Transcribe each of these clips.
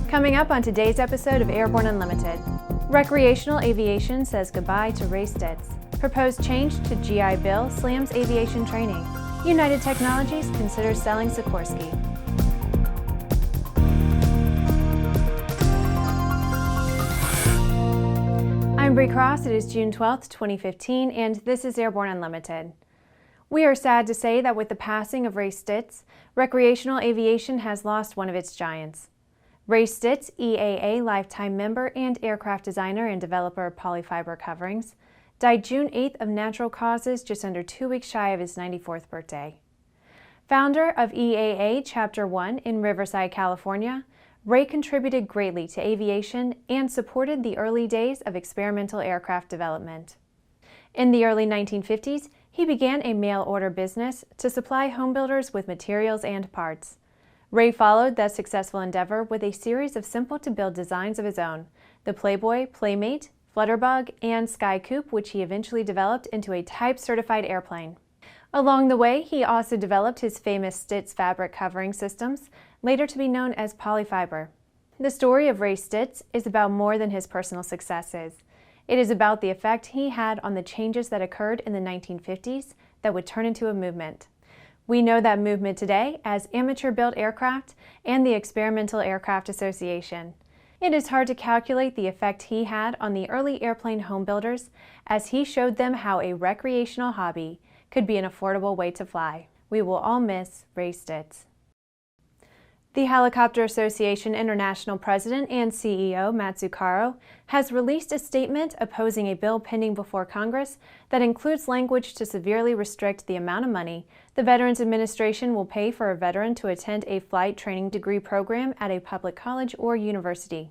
Coming up on today's episode of Airborne Unlimited, recreational aviation says goodbye to Ray Stits. Proposed change to GI Bill slams aviation training. United Technologies considers selling Sikorsky. I'm Bree Cross. It is June 12th, 2015, and this is Airborne Unlimited. We are sad to say that with the passing of Ray Stits, recreational aviation has lost one of its giants. Ray Stits, EAA Lifetime member and aircraft designer and developer of polyfiber coverings, died June 8th of natural causes just under 2 weeks shy of his 94th birthday. Founder of EAA Chapter 1 in Riverside, California, Ray contributed greatly to aviation and supported the early days of experimental aircraft development. In the early 1950s, he began a mail-order business to supply homebuilders with materials and parts. Ray followed that successful endeavor with a series of simple-to-build designs of his own, the Playboy, Playmate, Flutterbug, and Sky Coupe, which he eventually developed into a type-certified airplane. Along the way, he also developed his famous Stits fabric covering systems, later to be known as polyfiber. The story of Ray Stits is about more than his personal successes. It is about the effect he had on the changes that occurred in the 1950s that would turn into a movement. We know that movement today as Amateur-Built Aircraft and the Experimental Aircraft Association. It is hard to calculate the effect he had on the early airplane home builders as he showed them how a recreational hobby could be an affordable way to fly. We will all miss Ray Stits. The Helicopter Association International President and CEO Matt Zuccaro has released a statement opposing a bill pending before Congress that includes language to severely restrict the amount of money the Veterans Administration will pay for a veteran to attend a flight training degree program at a public college or university.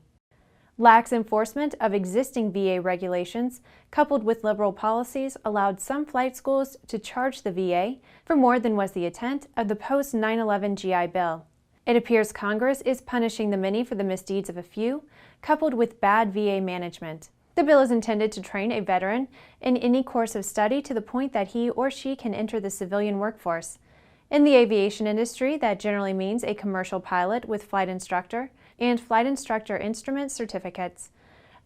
Lax enforcement of existing VA regulations, coupled with liberal policies, allowed some flight schools to charge the VA for more than was the intent of the post-9/11 GI Bill. It appears Congress is punishing the many for the misdeeds of a few, coupled with bad VA management. The bill is intended to train a veteran in any course of study to the point that he or she can enter the civilian workforce. In the aviation industry, that generally means a commercial pilot with flight instructor and flight instructor instrument certificates.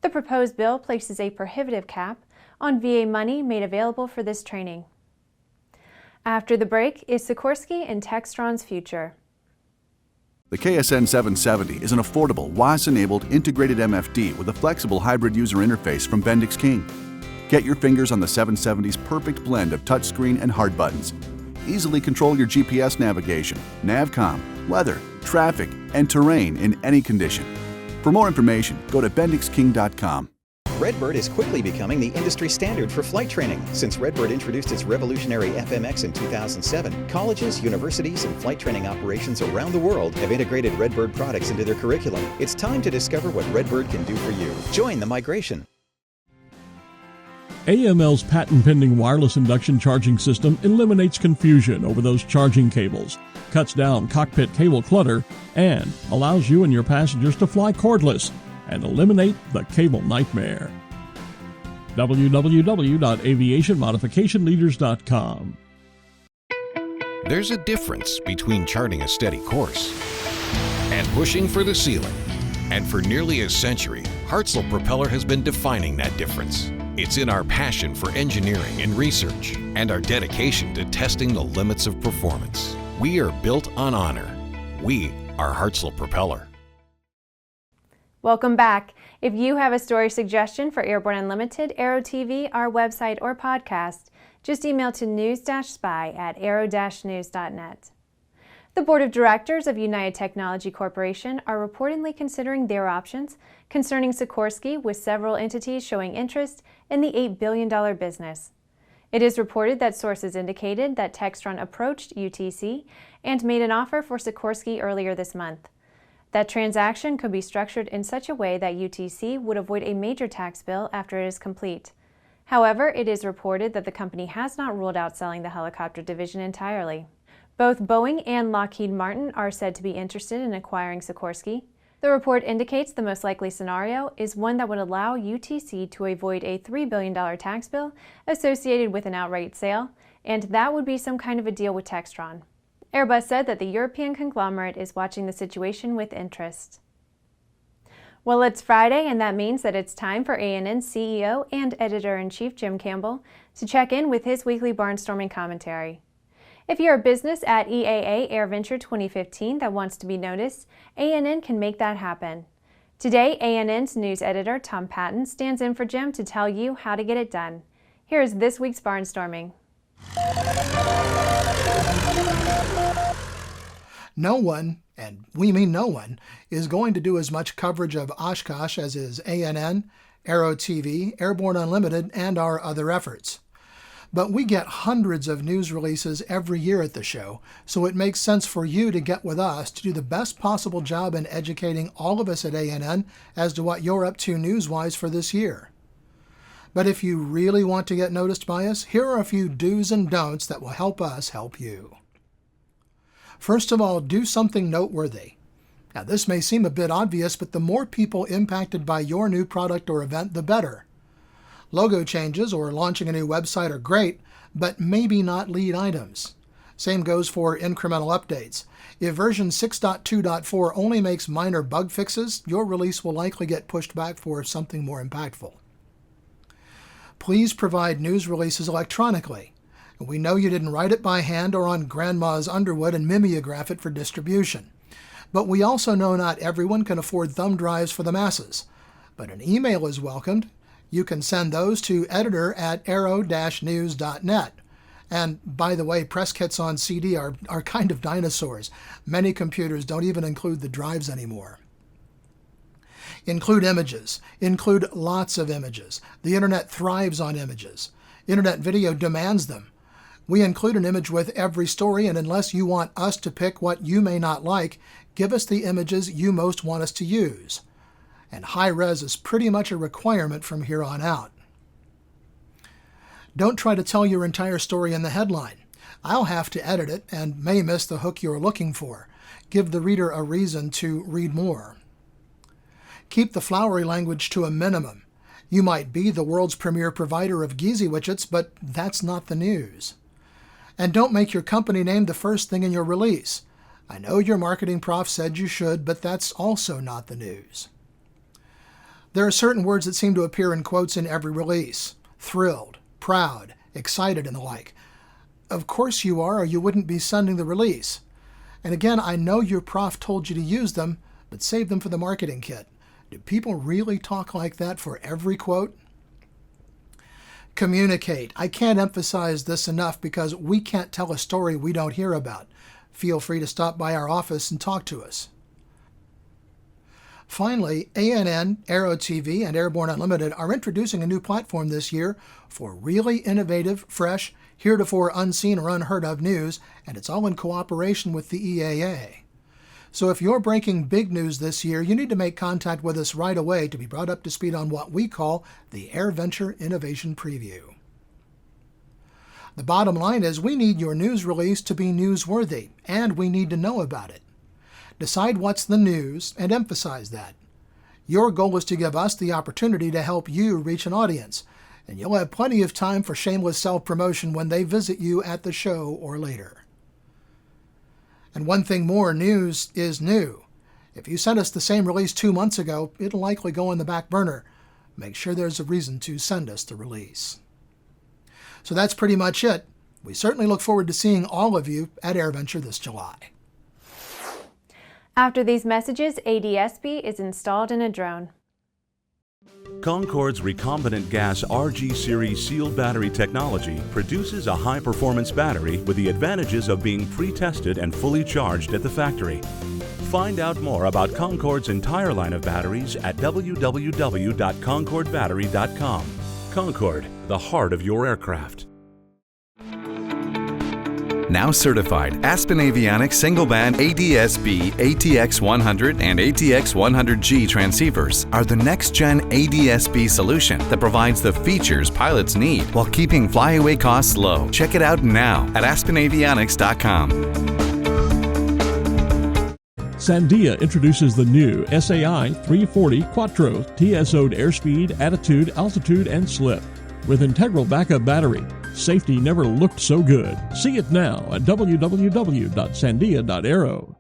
The proposed bill places a prohibitive cap on VA money made available for this training. After the break is Sikorsky and Textron's future. The KSN 770 is an affordable, WAS-enabled integrated MFD with a flexible hybrid user interface from Bendix King. Get your fingers on the 770's perfect blend of touchscreen and hard buttons. Easily control your GPS navigation, Navcom, weather, traffic, and terrain in any condition. For more information, go to bendixking.com. Redbird is quickly becoming the industry standard for flight training. Since Redbird introduced its revolutionary FMX in 2007, colleges, universities, and flight training operations around the world have integrated Redbird products into their curriculum. It's time to discover what Redbird can do for you. Join the migration. AML's patent-pending wireless induction charging system eliminates confusion over those charging cables, cuts down cockpit cable clutter, and allows you and your passengers to fly cordless and eliminate the cable nightmare. www.aviationmodificationleaders.com. There's a difference between charting a steady course and pushing for the ceiling. And for nearly a century, Hartzell Propeller has been defining that difference. It's in our passion for engineering and research and our dedication to testing the limits of performance. We are built on honor. We are Hartzell Propeller. Welcome back. If you have a story suggestion for Airborne Unlimited, Aero-TV, our website, or podcast, just email to news-spy@aero-news.net. The Board of Directors of United Technology Corporation are reportedly considering their options concerning Sikorsky, with several entities showing interest in the $8 billion business. It is reported that sources indicated that Textron approached UTC and made an offer for Sikorsky earlier this month. That transaction could be structured in such a way that UTC would avoid a major tax bill after it is complete. However, it is reported that the company has not ruled out selling the helicopter division entirely. Both Boeing and Lockheed Martin are said to be interested in acquiring Sikorsky. The report indicates the most likely scenario is one that would allow UTC to avoid a $3 billion tax bill associated with an outright sale, and that would be some kind of a deal with Textron. Airbus said that the European conglomerate is watching the situation with interest. Well, it's Friday, and that means that it's time for ANN's CEO and Editor-in-Chief Jim Campbell to check in with his weekly barnstorming commentary. If you're a business at EAA Airventure 2015 that wants to be noticed, ANN can make that happen. Today, ANN's news editor, Tom Patton, stands in for Jim to tell you how to get it done. Here's this week's barnstorming. No one, and we mean no one, is going to do as much coverage of Oshkosh as is ANN, Aero-TV, Airborne Unlimited, and our other efforts. But we get hundreds of news releases every year at the show, so it makes sense for you to get with us to do the best possible job in educating all of us at ANN as to what you're up to news-wise for this year. But if you really want to get noticed by us, here are a few do's and don'ts that will help us help you. First of all, do something noteworthy. Now, this may seem a bit obvious, but the more people impacted by your new product or event, the better. Logo changes or launching a new website are great, but maybe not lead items. Same goes for incremental updates. If version 6.2.4 only makes minor bug fixes, your release will likely get pushed back for something more impactful. Please provide news releases electronically. We know you didn't write it by hand or on grandma's underwood and mimeograph it for distribution. But we also know not everyone can afford thumb drives for the masses. But an email is welcomed. You can send those to editor@aero-news.net. And by the way, press kits on CD are kind of dinosaurs. Many computers don't even include the drives anymore. Include images. Include lots of images. The internet thrives on images. Internet video demands them. We include an image with every story, and unless you want us to pick what you may not like, give us the images you most want us to use. And high res is pretty much a requirement from here on out. Don't try to tell your entire story in the headline. I'll have to edit it and may miss the hook you're looking for. Give the reader a reason to read more. Keep the flowery language to a minimum. You might be the world's premier provider of Geezy widgets, but that's not the news. And don't make your company name the first thing in your release. I know your marketing prof said you should, but that's also not the news. There are certain words that seem to appear in quotes in every release. Thrilled, proud, excited, and the like. Of course you are, or you wouldn't be sending the release. And again, I know your prof told you to use them, but save them for the marketing kit. Do people really talk like that for every quote? Communicate. I can't emphasize this enough because we can't tell a story we don't hear about. Feel free to stop by our office and talk to us. Finally, ANN, Aero-TV, and Airborne Unlimited are introducing a new platform this year for really innovative, fresh, heretofore unseen or unheard of news, and it's all in cooperation with the EAA. So if you're breaking big news this year, you need to make contact with us right away to be brought up to speed on what we call the Airventure Innovation Preview. The bottom line is we need your news release to be newsworthy, and we need to know about it. Decide what's the news and emphasize that. Your goal is to give us the opportunity to help you reach an audience, and you'll have plenty of time for shameless self-promotion when they visit you at the show or later. And one thing more, news is new. If you sent us the same release 2 months ago, it'll likely go on the back burner. Make sure there's a reason to send us the release. So that's pretty much it. We certainly look forward to seeing all of you at Airventure this July. After these messages, ADS-B is installed in a drone. Concorde's recombinant gas RG series sealed battery technology produces a high-performance battery with the advantages of being pre-tested and fully charged at the factory. Find out more about Concorde's entire line of batteries at www.concordebattery.com. Concorde, the heart of your aircraft. Now certified, Aspen Avionics single-band ADS-B, ATX100, and ATX100G transceivers are the next-gen ADS-B solution that provides the features pilots need while keeping flyaway costs low. Check it out now at aspenavionics.com. Sandia introduces the new SAI 340 Quattro TSO'd airspeed, attitude, altitude, and slip. With integral backup battery, Safety never looked so good. See it now at www.sandia.aero.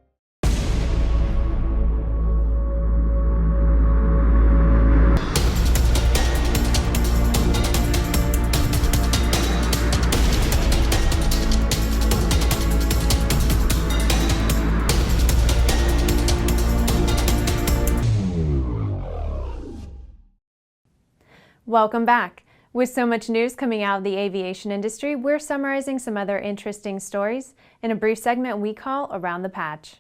Welcome back. With so much news coming out of the aviation industry, we're summarizing some other interesting stories in a brief segment we call Around the Patch.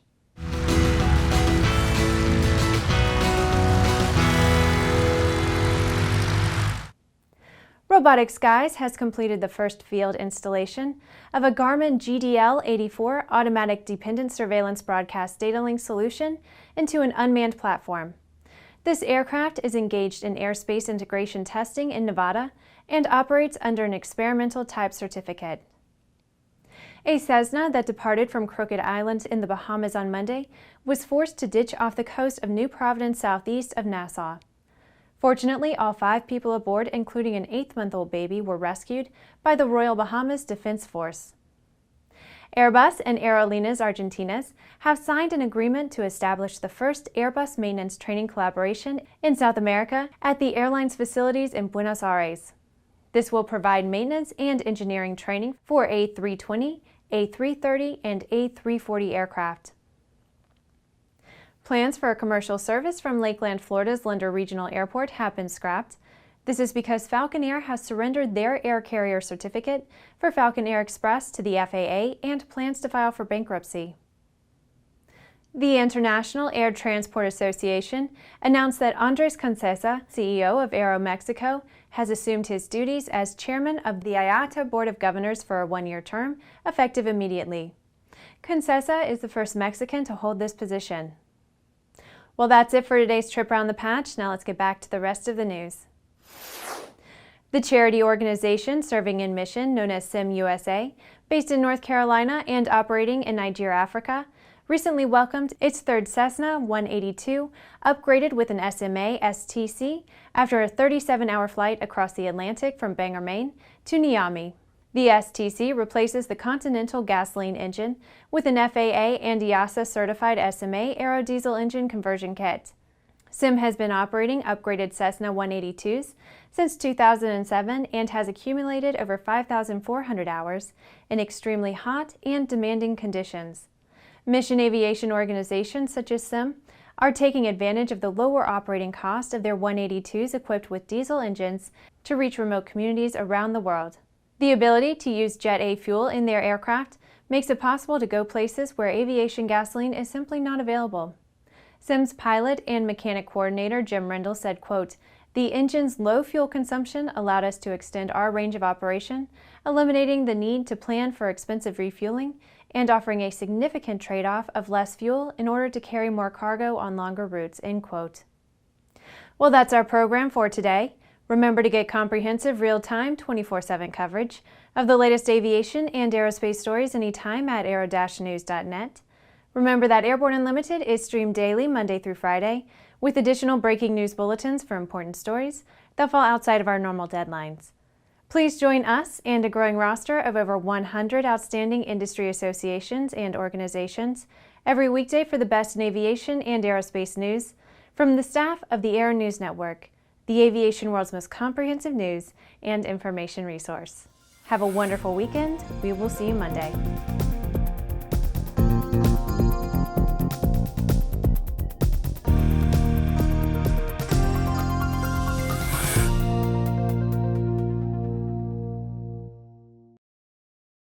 Robotic Skies has completed the first field installation of a Garmin GDL-84 automatic dependent surveillance broadcast data link solution into an unmanned platform. This aircraft is engaged in airspace integration testing in Nevada and operates under an experimental type certificate. A Cessna that departed from Crooked Island in the Bahamas on Monday was forced to ditch off the coast of New Providence southeast of Nassau. Fortunately, all 5 people aboard, including an 8-month-old baby, were rescued by the Royal Bahamas Defense Force. Airbus and Aerolíneas Argentinas have signed an agreement to establish the first Airbus maintenance training collaboration in South America at the airline's facilities in Buenos Aires. This will provide maintenance and engineering training for A320, A330, and A340 aircraft. Plans for a commercial service from Lakeland, Florida's Linder Regional Airport have been scrapped. This is because Falcon Air has surrendered their air carrier certificate for Falcon Air Express to the FAA and plans to file for bankruptcy. The International Air Transport Association announced that Andres Concesa, CEO of Aero Mexico, has assumed his duties as chairman of the IATA Board of Governors for a 1-year term, effective immediately. Concesa is the first Mexican to hold this position. Well, that's it for today's trip around the patch. Now let's get back to the rest of the news. The charity organization serving in mission, known as SIM USA, based in North Carolina and operating in Nigeria, Africa, recently welcomed its third Cessna 182, upgraded with an SMA STC, after a 37-hour flight across the Atlantic from Bangor, Maine, to Niamey. The STC replaces the Continental gasoline engine with an FAA and EASA certified SMA Aero-Diesel engine conversion kit. SIM has been operating upgraded Cessna 182s since 2007 and has accumulated over 5,400 hours in extremely hot and demanding conditions. Mission aviation organizations such as SIM are taking advantage of the lower operating cost of their 182s equipped with diesel engines to reach remote communities around the world. The ability to use Jet A fuel in their aircraft makes it possible to go places where aviation gasoline is simply not available. SIM's pilot and mechanic coordinator Jim Rendell said, quote, "The engine's low fuel consumption allowed us to extend our range of operation, eliminating the need to plan for expensive refueling and offering a significant trade-off of less fuel in order to carry more cargo on longer routes," end quote. Well, that's our program for today. Remember to get comprehensive, real-time, 24/7 coverage of the latest aviation and aerospace stories anytime at aero-news.net. Remember that Airborne Unlimited is streamed daily, Monday through Friday, with additional breaking news bulletins for important stories that fall outside of our normal deadlines. Please join us and a growing roster of over 100 outstanding industry associations and organizations every weekday for the best in aviation and aerospace news from the staff of the Aero-News Network, the aviation world's most comprehensive news and information resource. Have a wonderful weekend. We will see you Monday.